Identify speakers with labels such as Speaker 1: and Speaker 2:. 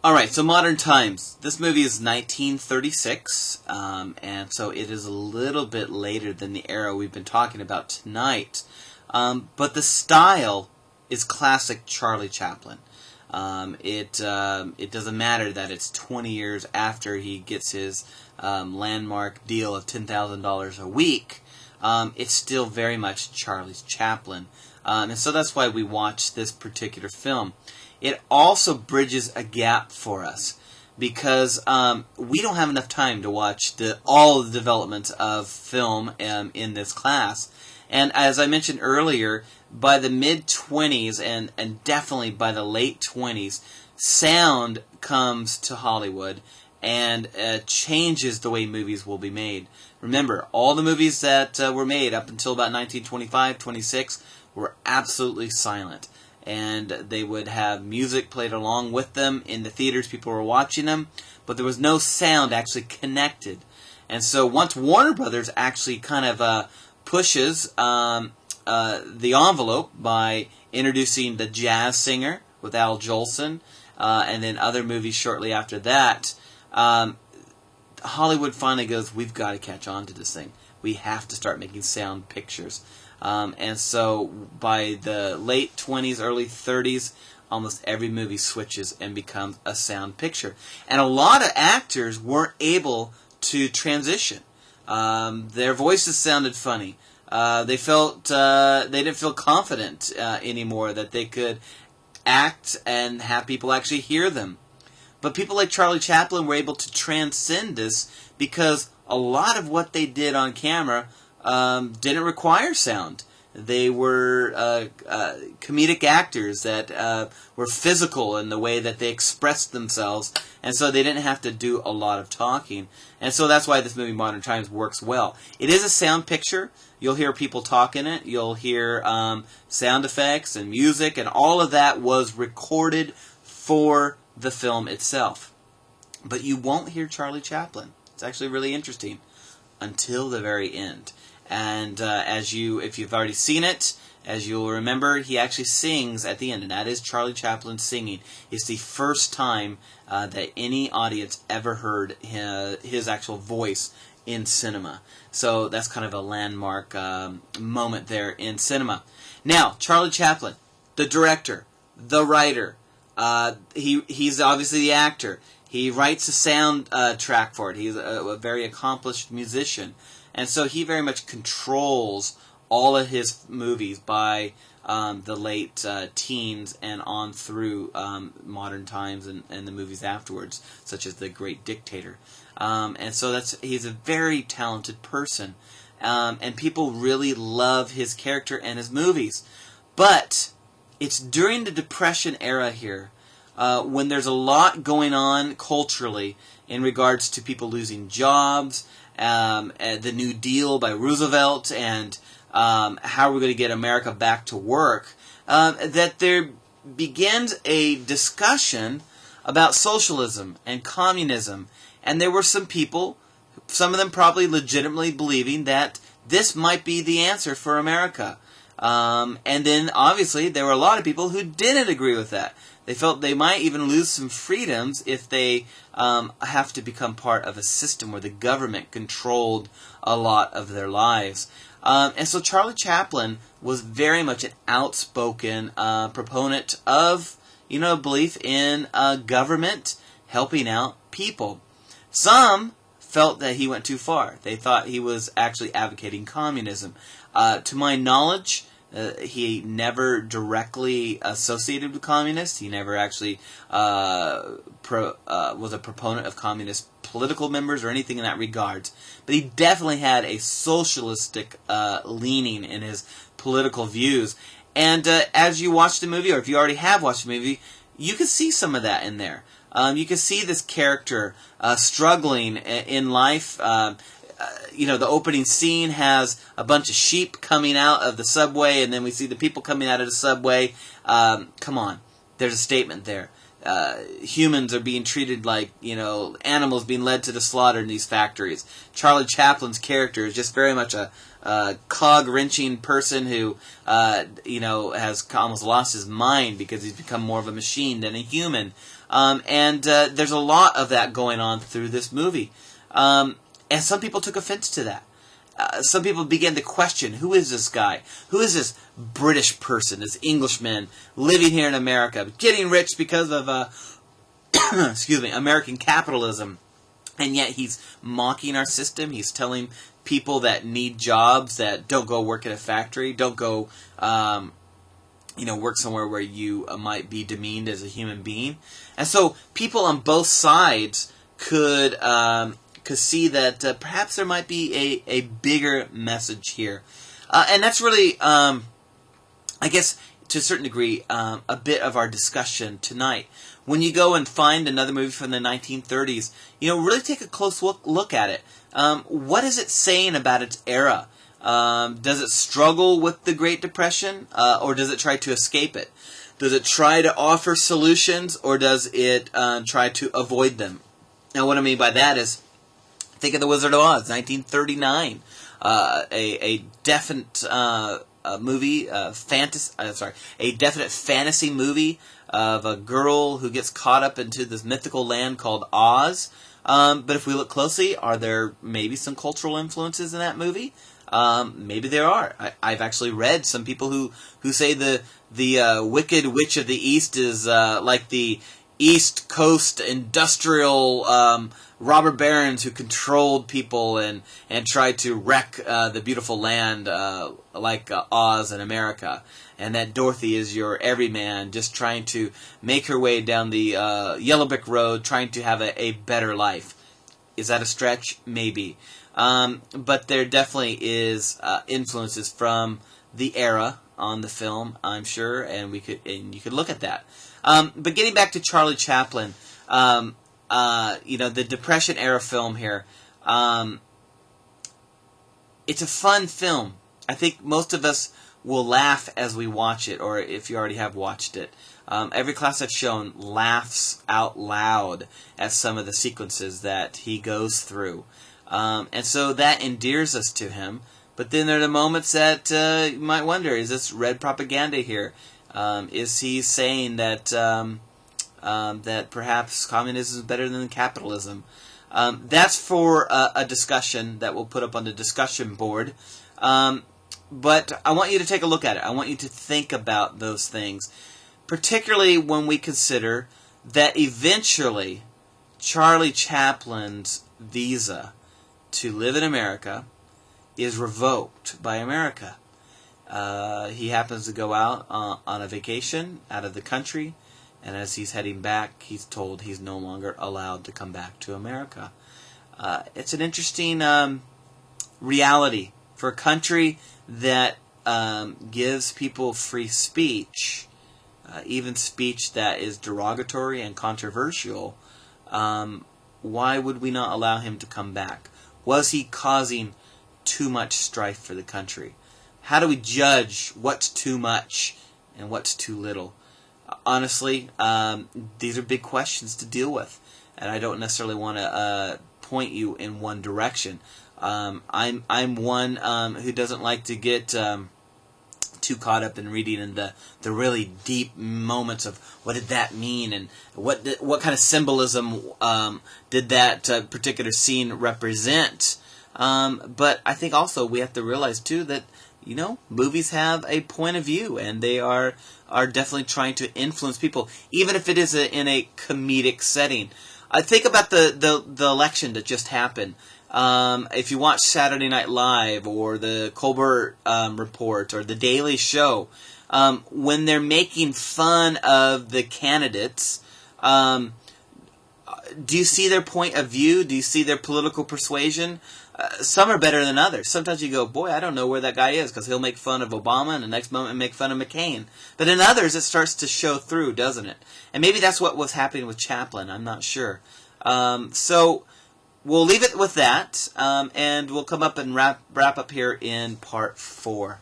Speaker 1: Alright, so Modern Times. This movie is 1936, and so it is a little bit later than the era we've been talking about tonight. But the style is classic Charlie Chaplin. It doesn't matter that it's 20 years after he gets his landmark deal of $10,000 a week. It's still very much Charlie Chaplin. And so that's why we watch this particular film. It also bridges a gap for us because we don't have enough time to watch all of the developments of film in this class. And as I mentioned earlier, by the mid-20s and definitely by the late 20s, sound comes to Hollywood and changes the way movies will be made. Remember, all the movies that were made up until about 1925, 26 were absolutely silent. And they would have music played along with them in the theaters. People were watching them, but there was no sound actually connected. And so once Warner Brothers actually kind of pushes the envelope by introducing The Jazz Singer with Al Jolson, and then other movies shortly after that, Hollywood finally goes, we've got to catch on to this thing. We have to start making sound pictures. And so by the late 20s, early 30s, almost every movie switches and becomes a sound picture. And a lot of actors weren't able to transition. Their voices sounded funny. They didn't feel confident anymore that they could act and have people actually hear them. But people like Charlie Chaplin were able to transcend this because a lot of what they did on camera didn't require sound. They were comedic actors that were physical in the way that they expressed themselves, and so they didn't have to do a lot of talking. And so that's why this movie, Modern Times, works well. It is a sound picture. You'll hear people talk in it. You'll hear sound effects and music, and all of that was recorded for the film itself. But you won't hear Charlie Chaplin. It's actually really interesting until the very end. And if you've already seen it, as you'll remember, he actually sings at the end, and that is Charlie Chaplin singing. It's the first time that any audience ever heard his actual voice in cinema. So that's kind of a landmark moment there in cinema. Now, Charlie Chaplin, the director, the writer, he's obviously the actor. He writes a sound track for it. He's a very accomplished musician. And so he very much controls all of his movies by the late teens and on through Modern Times and the movies afterwards, such as The Great Dictator. And so he's a very talented person. And people really love his character and his movies. But it's during the Depression era here when there's a lot going on culturally in regards to people losing jobs, the New Deal by Roosevelt, and how we're going to get America back to work, that there begins a discussion about socialism and communism. And there were some people, some of them probably legitimately believing that this might be the answer for America. And then, obviously, there were a lot of people who didn't agree with that. They felt they might even lose some freedoms if they have to become part of a system where the government controlled a lot of their lives. And so Charlie Chaplin was very much an outspoken proponent of, belief in government helping out people. Some felt that he went too far. They thought he was actually advocating communism. To my knowledge, he never directly associated with communists. He never actually was a proponent of communist political members or anything in that regard. But he definitely had a socialistic leaning in his political views. And as you watch the movie, or if you already have watched the movie, you can see some of that in there. You can see this character struggling in life. The opening scene has a bunch of sheep coming out of the subway, and then we see the people coming out of the subway. Come on. There's a statement there. humans are being treated like, animals being led to the slaughter in these factories. Charlie Chaplin's character is just very much a cog-wrenching person who, has almost lost his mind because he's become more of a machine than a human. And there's a lot of that going on through this movie. And some people took offense to that. Some people began to question, who is this guy? Who is this British person, this Englishman, living here in America, getting rich because of, American capitalism? And yet he's mocking our system. He's telling people that need jobs that don't go work at a factory, don't go, work somewhere where you might be demeaned as a human being. And so people on both sides could see that perhaps there might be a bigger message here. And that's really, I guess, to a certain degree, a bit of our discussion tonight. When you go and find another movie from the 1930s, really take a close look at it. What is it saying about its era? Does it struggle with the Great Depression, or does it try to escape it? Does it try to offer solutions, or does it try to avoid them? Now, what I mean by that is, think of The Wizard of Oz, 1939, a definite movie, a definite fantasy movie of a girl who gets caught up into this mythical land called Oz. But if we look closely, are there maybe some cultural influences in that movie? Maybe there are. I've actually read some people who say the Wicked Witch of the East is like the East Coast industrial robber barons who controlled people and tried to wreck the beautiful land like Oz in America. And that Dorothy is your everyman just trying to make her way down the yellow brick road, trying to have a better life. Is that a stretch? Maybe. But there definitely is influences from the era on the film, I'm sure, and you could look at that. But getting back to Charlie Chaplin, the Depression era film here, it's a fun film. I think most of us will laugh as we watch it, or if you already have watched it. Every class I've shown laughs out loud at some of the sequences that he goes through. And so that endears us to him. But then there are the moments that you might wonder, is this red propaganda here? Is he saying that that perhaps communism is better than capitalism? That's for a discussion that we'll put up on the discussion board. But I want you to take a look at it. I want you to think about those things, particularly when we consider that eventually Charlie Chaplin's visa to live in America is revoked by America. He happens to go out on a vacation out of the country, and as he's heading back, he's told he's no longer allowed to come back to America. It's an interesting reality for a country that gives people free speech, even speech that is derogatory and controversial. Why would we not allow him to come back? Was he causing too much strife for the country? How do we judge what's too much and what's too little? Honestly, these are big questions to deal with, and I don't necessarily want to point you in one direction. I'm one who doesn't like to get too caught up in reading in the really deep moments of what did that mean and what kind of symbolism did that particular scene represent. But I think also we have to realize too that movies have a point of view, and they are definitely trying to influence people, even if it is in a comedic setting. I think about the election that just happened. If you watch Saturday Night Live or the Colbert Report or the Daily Show, when they're making fun of the candidates, do you see their point of view? Do you see their political persuasion? Some are better than others. Sometimes you go, boy, I don't know where that guy is, because he'll make fun of Obama and the next moment make fun of McCain. But in others, it starts to show through, doesn't it? And maybe that's what was happening with Chaplin. I'm not sure. So we'll leave it with that, and we'll come up and wrap up here in part 4.